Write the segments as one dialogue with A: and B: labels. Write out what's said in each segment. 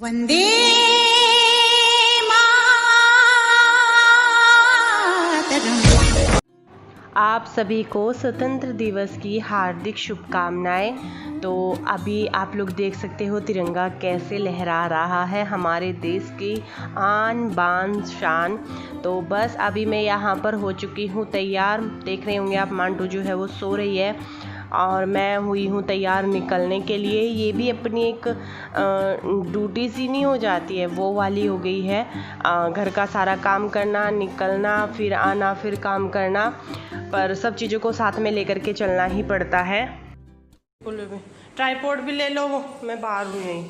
A: वंदे मातरम।
B: आप सभी को स्वतंत्र दिवस की हार्दिक शुभकामनाएं। तो अभी आप लोग देख सकते हो तिरंगा कैसे लहरा रहा है, हमारे देश की आन बान शान। तो बस अभी मैं यहाँ पर हो चुकी हूँ तैयार। देख रहे होंगे आप, मांटू जो है वो सो रही है और मैं हुई हूँ तैयार निकलने के लिए। ये भी अपनी एक ड्यूटी सी नहीं हो जाती है, वो वाली हो गई है। घर का सारा काम करना, निकलना, फिर आना, फिर काम करना, पर सब चीज़ों को साथ में लेकर के चलना ही पड़ता है। ट्राइपॉड भी ले लो, मैं बाहर हूँ यहीं।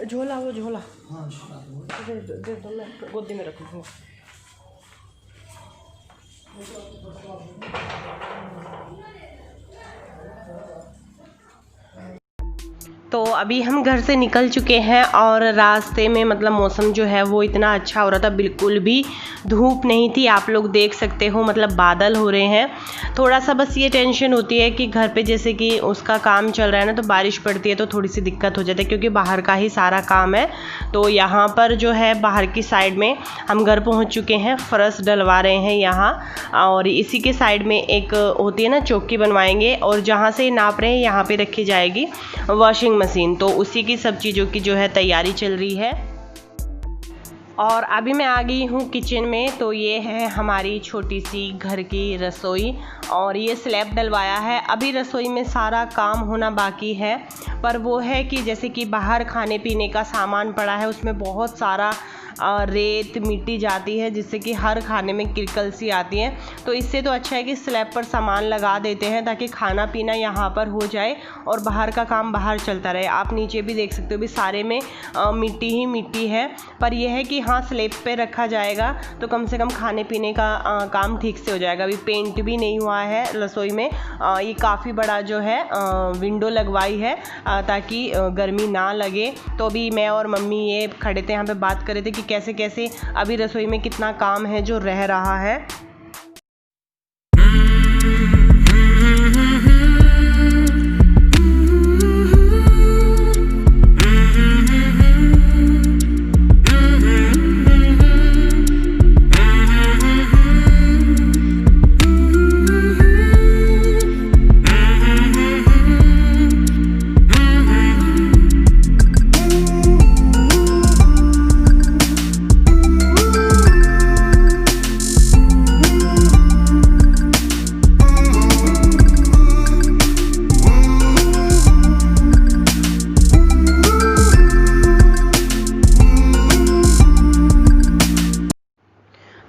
B: झोला, वो झोला दे दो, मैं गोदी में रखूँगा। तो अभी हम घर से निकल चुके हैं और रास्ते में मतलब मौसम जो है वो इतना अच्छा हो रहा था, बिल्कुल भी धूप नहीं थी। आप लोग देख सकते हो मतलब बादल हो रहे हैं। थोड़ा सा बस ये टेंशन होती है कि घर पे जैसे कि उसका काम चल रहा है ना, तो बारिश पड़ती है तो थोड़ी सी दिक्कत हो जाती है, क्योंकि बाहर का ही सारा काम है। तो यहाँ पर जो है बाहर की साइड में हम घर पहुँच चुके हैं, फर्श डलवा रहे हैं यहाँ। और इसी के साइड में एक होती है ना चौकी बनवाएंगे, और जहाँ से नाप रहे हैं यहाँ पे रखी जाएगी वॉशिंग मशीन। तो उसी की सब चीज़ों की जो है तैयारी चल रही है। और अभी मैं आ गई हूँ किचन में। तो ये है हमारी छोटी सी घर की रसोई, और ये स्लैब डलवाया है। अभी रसोई में सारा काम होना बाकी है, पर वो है कि जैसे कि बाहर खाने पीने का सामान पड़ा है, उसमें बहुत सारा रेत मिट्टी जाती है, जिससे कि हर खाने में किरकल सी आती है। तो इससे तो अच्छा है कि स्लैब पर सामान लगा देते हैं, ताकि खाना पीना यहाँ पर हो जाए और बाहर का काम बाहर चलता रहे। आप नीचे भी देख सकते हो, भी सारे में मिट्टी ही मिट्टी है। पर यह है कि हाँ, स्लैब पे रखा जाएगा तो कम से कम खाने पीने का काम ठीक से हो जाएगा। अभी पेंट भी नहीं हुआ है रसोई में। ये काफ़ी बड़ा जो है विंडो लगवाई है, ताकि गर्मी ना लगे। तो अभी मैं और मम्मी ये खड़े थे यहाँ पे, बात कर रहे थे कि कैसे कैसे अभी रसोई में कितना काम है जो रह रहा है।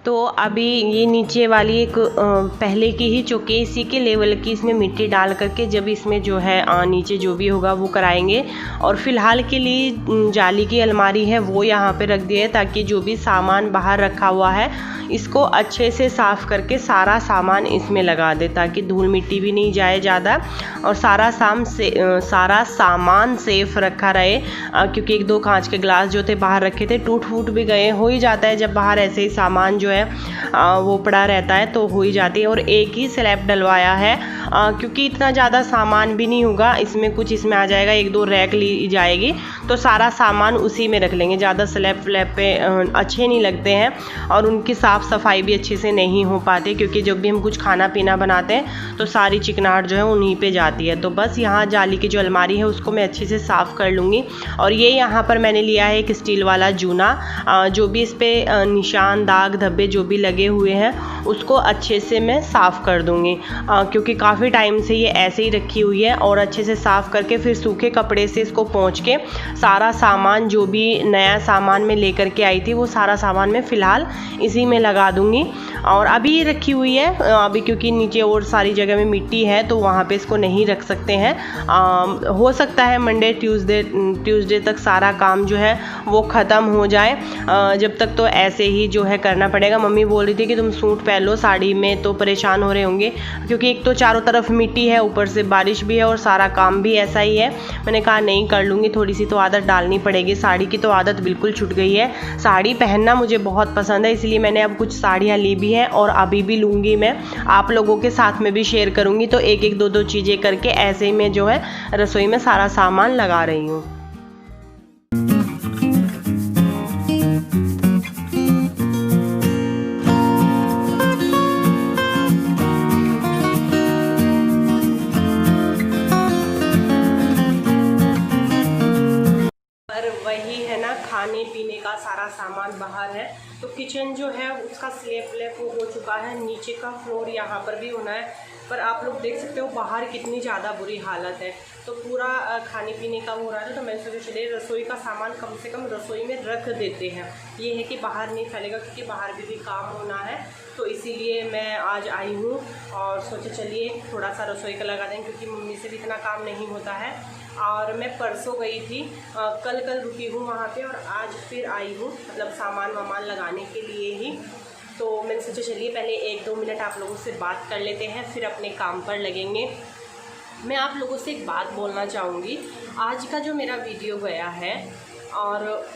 B: तो अभी ये नीचे वाली एक पहले की ही चौकी, इसी के लेवल की इसमें मिट्टी डाल करके जब इसमें जो है नीचे जो भी होगा वो कराएंगे। और फिलहाल के लिए जाली की अलमारी है वो यहाँ पे रख दी है, ताकि जो भी सामान बाहर रखा हुआ है इसको अच्छे से साफ़ करके सारा सामान इसमें लगा दे, ताकि धूल मिट्टी भी नहीं जाए ज़्यादा और सारा सामान सेफ रखा रहे। क्योंकि एक दो कांच के ग्लास जो थे बाहर रखे थे, टूट फूट भी गए। हो ही जाता है जब बाहर ऐसे ही सामान जो है वो पड़ा रहता है, तो हो ही जाती है। और एक ही स्लैब डलवाया है, क्योंकि इतना ज़्यादा सामान भी नहीं होगा इसमें। कुछ इसमें आ जाएगा, एक दो रैक ली जाएगी, तो सारा सामान उसी में रख लेंगे। ज़्यादा स्लैब पे अच्छे नहीं लगते हैं, और उनकी साफ़ सफाई भी अच्छे से नहीं हो पाती, क्योंकि जब भी हम कुछ खाना पीना बनाते हैं तो सारी चिकनाहट जो है उन्हीं पे जाती है। तो बस यहाँ जाली की जो अलमारी है उसको मैं अच्छे से साफ़ कर लूँगी। और ये यहाँ पर मैंने लिया है एक स्टील वाला जूना, जो भी इस पर निशान दाग धब्बे जो भी लगे हुए हैं उसको अच्छे से मैं साफ़ कर दूँगी, क्योंकि काफ़ी टाइम से ये ऐसे ही रखी हुई है। और अच्छे से साफ़ करके फिर सूखे कपड़े से इसको पोंछ के सारा सामान जो भी नया सामान मैं लेकर के आई थी वो सारा सामान मैं फ़िलहाल इसी में लगा दूँगी। और अभी ये रखी हुई है, अभी क्योंकि नीचे और सारी जगह में मिट्टी है तो वहाँ पे इसको नहीं रख सकते हैं। हो सकता है मंडे ट्यूसडे तक सारा काम जो है वो ख़त्म हो जाए, जब तक तो ऐसे ही जो है करना पड़ेगा। मम्मी बोल रही थी कि तुम सूट पहन लो, साड़ी में तो परेशान हो रहे होंगे, क्योंकि एक तो चारों तरफ मिट्टी है, ऊपर से बारिश भी है और सारा काम भी ऐसा ही है। मैंने कहा नहीं, कर लूँगी, थोड़ी सी तो आदत डालनी पड़ेगी। साड़ी की तो आदत बिल्कुल छूट गई है। साड़ी पहनना मुझे बहुत पसंद है, इसलिए मैंने अब कुछ साड़ियाँ ली भी हैं और अभी भी लूँगी। मैं आप लोगों के साथ में भी शेयर करूँगी, तो एक एक दो चीज़ें करके ऐसे ही मैं जो है रसोई में सारा सामान लगा रही हूँ। वही है ना, खाने पीने का सारा सामान बाहर है। तो किचन जो है उसका स्लैब हो चुका है, नीचे का फ्लोर यहाँ पर भी होना है। पर आप लोग देख सकते हो बाहर कितनी ज़्यादा बुरी हालत है। तो पूरा खाने पीने का हो रहा है, तो मैं सोचा चलिए रसोई का सामान कम से कम रसोई में रख देते हैं। ये है कि बाहर नहीं फैलेगा, क्योंकि बाहर भी काम होना है। तो इसीलिए मैं आज आई हूँ और सोचे चलिए थोड़ा सा रसोई का लगा दें, क्योंकि मम्मी से भी इतना काम नहीं होता है। और मैं परसों गई थी, कल रुकी हूँ वहाँ पे, और आज फिर आई हूँ, मतलब सामान वामान लगाने के लिए ही। तो मैंने सोचा चलिए पहले 1-2 मिनट आप लोगों से बात कर लेते हैं, फिर अपने काम पर लगेंगे। मैं आप लोगों से एक बात बोलना चाहूँगी। आज का जो मेरा वीडियो गया है, और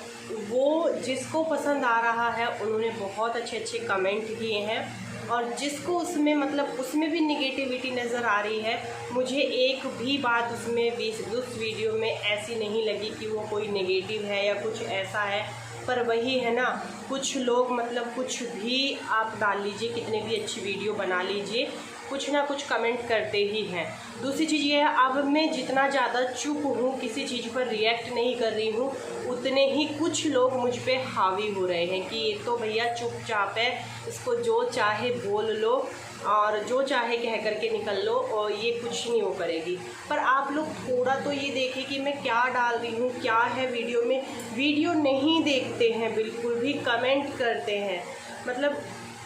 B: वो जिसको पसंद आ रहा है उन्होंने बहुत अच्छे कमेंट किए हैं, और जिसको उसमें मतलब उसमें भी निगेटिविटी नज़र आ रही है, मुझे एक भी बात उसमें उस वीडियो में ऐसी नहीं लगी कि वो कोई नेगेटिव है या कुछ ऐसा है। पर वही है ना, कुछ लोग मतलब कुछ भी आप डाल लीजिए, कितने भी अच्छी वीडियो बना लीजिए, कुछ ना कुछ कमेंट करते ही हैं। दूसरी चीज़ ये है, अब मैं जितना ज़्यादा चुप हूँ, किसी चीज़ पर रिएक्ट नहीं कर रही हूँ, उतने ही कुछ लोग मुझ पे हावी हो रहे हैं कि ये तो भैया चुपचाप है, इसको जो चाहे बोल लो और जो चाहे कह करके निकल लो, और ये कुछ नहीं वो करेगी। पर आप लोग थोड़ा तो ये देखें कि मैं क्या डाल रही हूँ, क्या है वीडियो में। वीडियो नहीं देखते हैं बिल्कुल भी, कमेंट करते हैं। मतलब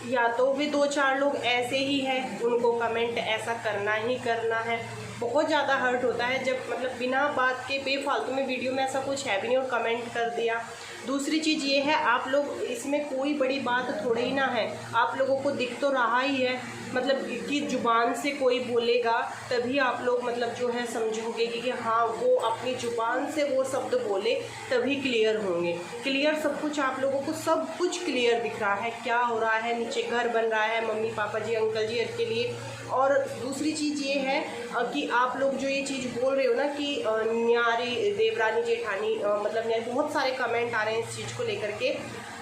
B: या तो वे 2-4 लोग ऐसे ही हैं, उनको कमेंट ऐसा करना ही करना है। बहुत ज़्यादा हर्ट होता है जब मतलब बिना बात के बेफालतू में वीडियो में ऐसा कुछ है भी नहीं और कमेंट कर दिया। दूसरी चीज़ ये है, आप लोग इसमें कोई बड़ी बात थोड़ी ही ना है, आप लोगों को दिख तो रहा ही है, मतलब कि ज़ुबान से कोई बोलेगा तभी आप लोग मतलब जो है समझोगे कि हाँ वो अपनी ज़ुबान से वो शब्द बोले तभी क्लियर होंगे। क्लियर सब कुछ आप लोगों को सब कुछ क्लियर दिख रहा है, क्या हो रहा है, नीचे घर बन रहा है मम्मी पापा जी अंकल जी के लिए। और दूसरी चीज़ ये है कि आप लोग जो ये चीज़ बोल रहे हो ना कि न्यारी देवरानी जेठानी, मतलब न्यारी, बहुत सारे कमेंट आ रहे हैं इस चीज़ को लेकर के।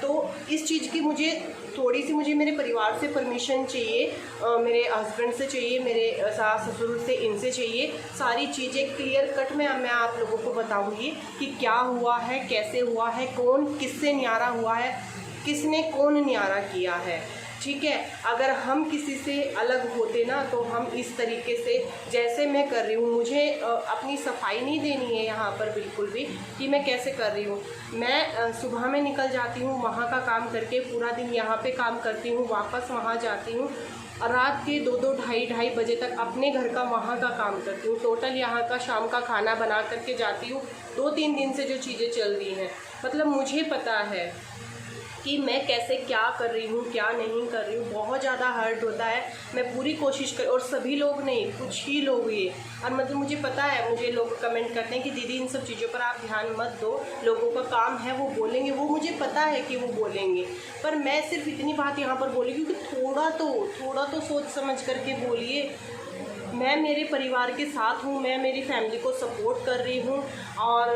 B: तो इस चीज़ की मुझे थोड़ी सी मेरे परिवार से परमिशन चाहिए, मेरे हस्बैंड से चाहिए, मेरे सास ससुर से, इनसे चाहिए। सारी चीज़ें क्लियर कट में मैं आप लोगों को बताऊंगी कि क्या हुआ है, कैसे हुआ है, कौन किससे न्यारा हुआ है, किसने कौन न्यारा किया है। ठीक है, अगर हम किसी से अलग होते ना तो हम इस तरीके से जैसे मैं कर रही हूँ, मुझे अपनी सफाई नहीं देनी है यहाँ पर बिल्कुल भी कि मैं कैसे कर रही हूँ। मैं सुबह में निकल जाती हूँ, वहाँ का काम करके पूरा दिन यहाँ पे काम करती हूँ, वापस वहाँ जाती हूँ, रात के 2-2 ढाई बजे तक अपने घर का वहाँ का काम करती हूँ। टोटल यहाँ का शाम का खाना बना करके जाती हूँ। 2-3 दिन से जो चीज़ें चल रही हैं, मतलब मुझे पता है कि मैं कैसे क्या कर रही हूँ, क्या नहीं कर रही हूँ। बहुत ज़्यादा हर्ट होता है, मैं पूरी कोशिश कर, और सभी लोग नहीं, कुछ ही लोग ये, और मतलब मुझे पता है, मुझे लोग कमेंट करते हैं कि दीदी इन सब चीज़ों पर आप ध्यान मत दो, लोगों का काम है वो बोलेंगे, वो मुझे पता है कि वो बोलेंगे। पर मैं सिर्फ इतनी बात यहाँ पर बोली क्योंकि थोड़ा तो सोच समझ करके बोलिए। मैं मेरे परिवार के साथ हूँ, मैं मेरी फैमिली को सपोर्ट कर रही हूँ, और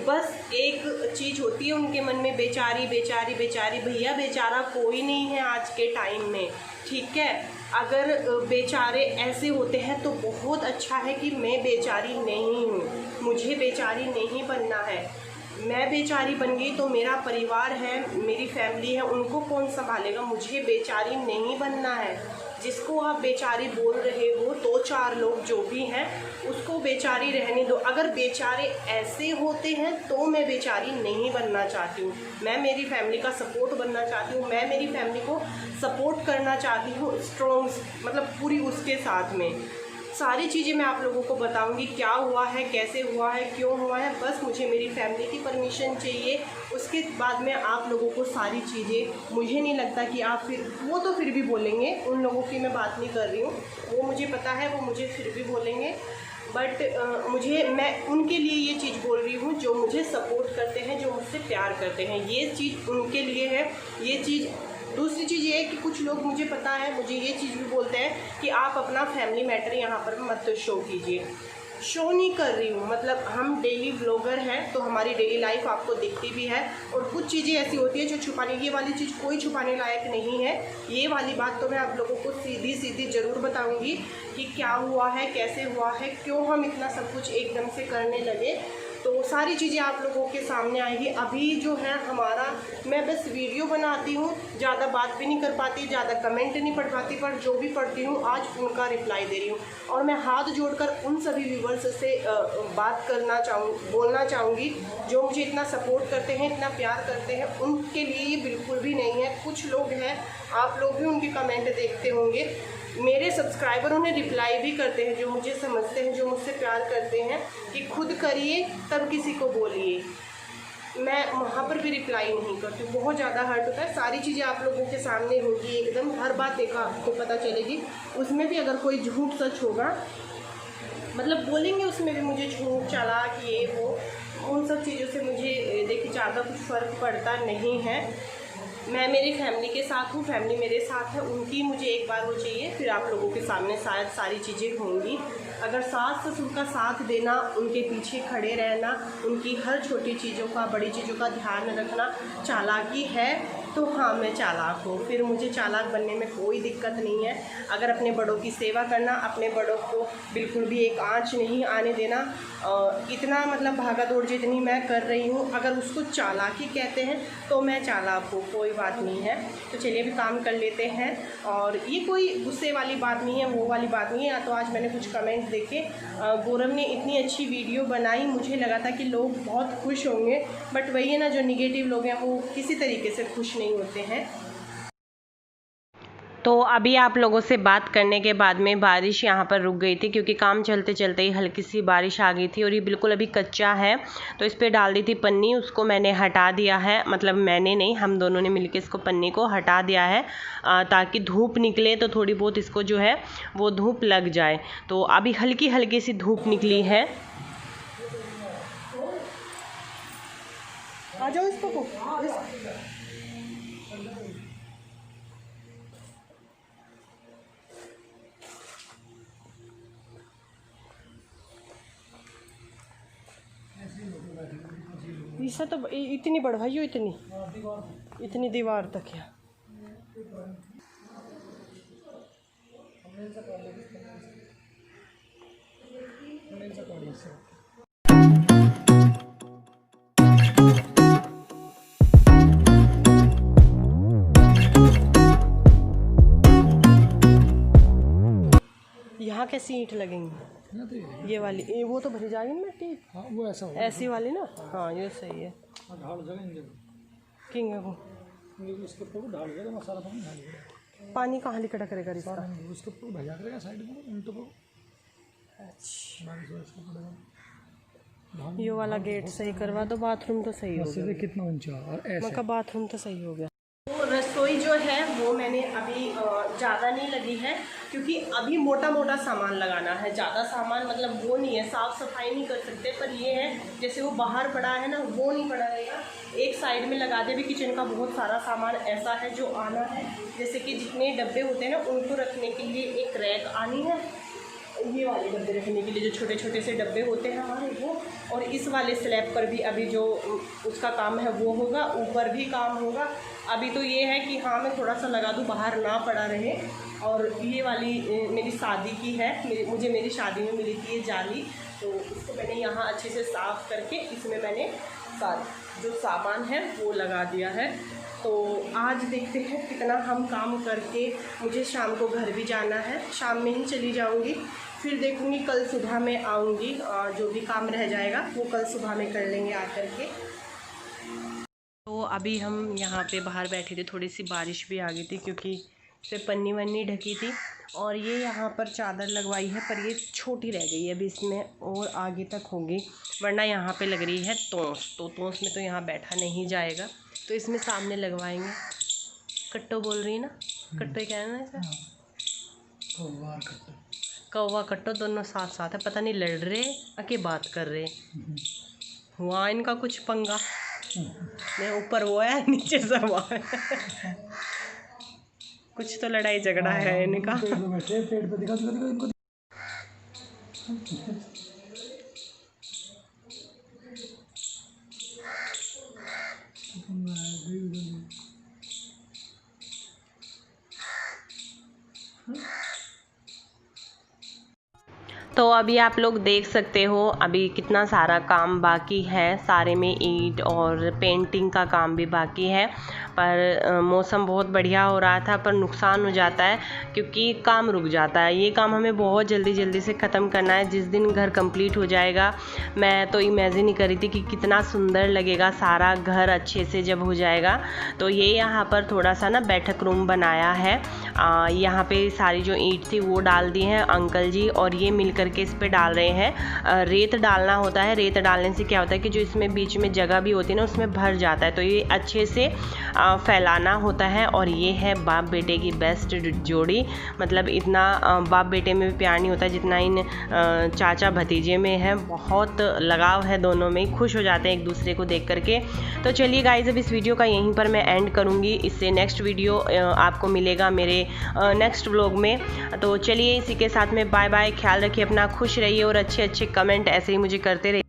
B: बस एक चीज़ होती है उनके मन में, बेचारी बेचारी बेचारी। भैया बेचारा कोई नहीं है आज के टाइम में, ठीक है। अगर बेचारे ऐसे होते हैं तो बहुत अच्छा है कि मैं बेचारी नहीं हूँ, मुझे बेचारी नहीं बनना है। मैं बेचारी बन गई तो मेरा परिवार है, मेरी फैमिली है, उनको कौन संभालेगा? मुझे बेचारी नहीं बनना है। जिसको आप बेचारी बोल रहे हो, 2-4 लोग जो भी हैं उसको बेचारी रहने दो। अगर बेचारे ऐसे होते हैं तो मैं बेचारी नहीं बनना चाहती हूँ। मैं मेरी फैमिली का सपोर्ट बनना चाहती हूँ। मैं मेरी फैमिली को सपोर्ट करना चाहती हूँ स्ट्रॉन्ग, मतलब पूरी उसके साथ में सारी चीज़ें मैं आप लोगों को बताऊंगी, क्या हुआ है, कैसे हुआ है, क्यों हुआ है। बस मुझे मेरी फैमिली की परमिशन चाहिए, उसके बाद में आप लोगों को सारी चीज़ें, मुझे नहीं लगता कि आप वो तो फिर भी बोलेंगे, उन लोगों की मैं बात नहीं कर रही हूँ, वो मुझे पता है, वो मुझे फिर भी बोलेंगे। बट मैं उनके लिए ये चीज़ बोल रही हूँ जो मुझे सपोर्ट करते हैं, जो मुझसे प्यार करते हैं, ये चीज़ उनके लिए है। ये चीज़ दूसरी चीज़ ये है कि कुछ लोग, मुझे पता है, मुझे ये चीज़ भी बोलते हैं कि आप अपना फैमिली मैटर यहाँ पर मत शो कीजिए। शो नहीं कर रही हूँ, मतलब हम डेली व्लॉगर हैं तो हमारी डेली लाइफ आपको दिखती भी है, और कुछ चीज़ें ऐसी होती है जो छुपाने, ये वाली चीज़ कोई छुपाने लायक नहीं है। ये वाली बात तो मैं आप लोगों को सीधी सीधी ज़रूर बताऊँगी कि क्या हुआ है, कैसे हुआ है, क्यों हम इतना सब कुछ एकदम से करने लगे। तो सारी चीज़ें आप लोगों के सामने आएगी। अभी जो है हमारा, मैं बस वीडियो बनाती हूँ, ज़्यादा बात भी नहीं कर पाती, ज़्यादा कमेंट नहीं पढ़ पाती, पर जो भी पढ़ती हूँ आज उनका रिप्लाई दे रही हूँ। और मैं हाथ जोड़कर उन सभी व्यूवर्स से बोलना चाहूँगी जो मुझे इतना सपोर्ट करते हैं, इतना प्यार करते हैं, उनके लिए ये बिल्कुल भी नहीं है। कुछ लोग हैं, आप लोग भी उनके कमेंट देखते होंगे, मेरे सब्सक्राइबर उन्हें रिप्लाई भी करते हैं, जो मुझे समझते हैं, जो मुझसे प्यार करते हैं, कि खुद करिए तब किसी को बोलिए। मैं वहाँ पर भी रिप्लाई नहीं करती, बहुत ज़्यादा हर्ट होता है। सारी चीज़ें आप लोगों के सामने होगी, एकदम हर बात देखा आपको पता चलेगी। उसमें भी अगर कोई झूठ सच होगा, मतलब बोलेंगे उसमें भी मुझे झूठ, चालाक, ये वो, उन सब चीज़ों से मुझे देखिए ज़्यादा कुछ फ़र्क पड़ता नहीं है। मैं मेरी फैमिली के साथ हूँ, फैमिली मेरे साथ है, उनकी मुझे एक बार वो चाहिए, फिर आप लोगों के सामने शायद सारी चीज़ें होंगी। अगर सास ससुर का साथ देना, उनके पीछे खड़े रहना, उनकी हर छोटी चीज़ों का, बड़ी चीज़ों का ध्यान रखना चालाकी है, तो हाँ मैं चालाक हूँ, फिर मुझे चालाक बनने में कोई दिक्कत नहीं है। अगर अपने बड़ों की सेवा करना, अपने बड़ों को बिल्कुल भी एक आँच नहीं आने देना, इतना मतलब भागा दौड़ जितनी मैं कर रही हूँ, अगर उसको चालाकी कहते हैं तो मैं चालाक हूँ, कोई बात नहीं है। तो चलिए अभी काम कर लेते हैं, और ये कोई गुस्से वाली बात नहीं है, वो वाली बात नहीं है। तो आज मैंने कुछ कमेंट देखे, गौरव ने इतनी अच्छी वीडियो बनाई, मुझे लगा था कि लोग बहुत खुश होंगे, बट वही है ना, जो निगेटिव लोग हैं वो किसी तरीके से खुश नहीं होते हैं। तो अभी आप लोगों से बात करने के बाद में बारिश यहाँ पर रुक गई थी, क्योंकि काम चलते चलते ही हल्की सी बारिश आ गई थी, और ये बिल्कुल अभी कच्चा है, तो इस पर डाल दी थी पन्नी, उसको मैंने हटा दिया है, मतलब मैंने नहीं, हम दोनों ने मिलकर इसको पन्नी को हटा दिया है, ताकि धूप निकले तो थोड़ी बहुत इसको जो है वो धूप लग जाए। तो अभी हल्की हल्की सी धूप निकली है। आ जाओ इसको ईसा तो इतनी बढ़वाइयो, इतनी दीवार तक है। यहाँ कैसी ईंट लगेंगी? ये वाली, वो तो भरी जाएगी ना मिट्टी। हाँ, वो ऐसा ऐसी वाली ना। हाँ ये सही है। किंग है वो, उसके ऊपर ढाल देगा मसाला, पानी कहाँ लिकड़ा करेगा इसका, उसके ऊपर भजा करेगा साइड में तो। अच्छा ये वाला गेट सही करवा दो, बाथरूम तो सही हो गया। कितना ऊंचा, और ऐसा बाथरूम तो सही हो गया। तो रसोई जो है वो मैंने अभी ज़्यादा नहीं लगी है, क्योंकि अभी मोटा मोटा सामान लगाना है, ज़्यादा सामान मतलब वो नहीं है, साफ़ सफाई नहीं कर सकते। पर ये है जैसे वो बाहर पड़ा है ना, वो नहीं पड़ा रहेगा, एक साइड में लगा दे। भी किचन का बहुत सारा सामान ऐसा है जो आना है, जैसे कि जितने डब्बे होते हैं ना उनको रखने के लिए एक रैक आनी है, ये वाले डब्बे रखने के लिए जो छोटे छोटे से डब्बे होते हैं हमारे वो, और इस वाले स्लैब पर भी अभी जो उसका काम है वो होगा, ऊपर भी काम होगा। अभी तो ये है कि हाँ मैं थोड़ा सा लगा दूँ, बाहर ना पड़ा रहे। और ये वाली मेरी शादी की है, मुझे मेरी शादी में मिली थी ये जाली, तो इसको मैंने यहाँ अच्छे से साफ़ करके इसमें मैंने जो सामान है वो लगा दिया है। तो आज देखते हैं कितना हम काम करके, मुझे शाम को घर भी जाना है, शाम में ही चली जाऊंगी, फिर देखूंगी कल सुबह में आऊंगी और जो भी काम रह जाएगा वो कल सुबह में कर लेंगे आकर के। तो अभी हम यहाँ पे बाहर बैठे थे, थोड़ी सी बारिश भी आ गई थी क्योंकि इस पर पन्नी वन्नी ढकी थी और ये यहाँ पर चादर लगवाई है पर ये छोटी रह गई है, अभी इसमें और आगे तक होगी, वरना यहाँ पे लग रही है तोंस, तो तोंस में तो यहाँ बैठा नहीं जाएगा, तो इसमें सामने लगवाएंगे। कट्टो बोल रही है ना, कट्टो क्या है ना इसे, कौवा कट्टो दोनों साथ साथ है, पता नहीं लड़ रहे आके बात कर रहे, हुआ इनका कुछ पंगा, ऊपर वो है नीचे सब हुआ है कुछ तो लड़ाई झगड़ा है इनका। तो अभी आप लोग देख सकते हो अभी कितना सारा काम बाकी है, सारे में ईंट और पेंटिंग का काम भी बाकी है, पर मौसम बहुत बढ़िया हो रहा था पर नुकसान हो जाता है क्योंकि काम रुक जाता है। ये काम हमें बहुत जल्दी से ख़त्म करना है, जिस दिन घर कंप्लीट हो जाएगा मैं तो इमेजिन ही कर रही थी कि कितना सुंदर लगेगा सारा घर अच्छे से जब हो जाएगा। तो ये यहाँ पर थोड़ा सा ना बैठक रूम बनाया है, यहाँ पे सारी जो ईंट थी वो डाल दी हैं अंकल जी और ये मिल करके इस पे डाल रहे हैं। रेत डालना होता है, रेत डालने से क्या होता है कि जो इसमें बीच में जगह भी होती है ना उसमें भर जाता है, तो ये अच्छे से फैलाना होता है। और ये है बाप बेटे की बेस्ट जोड़ी, मतलब इतना बाप बेटे में भी प्यार नहीं होता जितना इन चाचा भतीजे में है, बहुत लगाव है दोनों में, खुश हो जाते हैं एक दूसरे को देख करके। तो चलिए गाइस अब इस वीडियो का यहीं पर मैं एंड करूँगी, इससे नेक्स्ट वीडियो आपको मिलेगा मेरे नेक्स्ट व्लॉग में। तो चलिए इसी के साथ में बाय बाय, ख्याल रखिए अपना, खुश रहिए और अच्छे कमेंट ऐसे ही मुझे करते रहिए।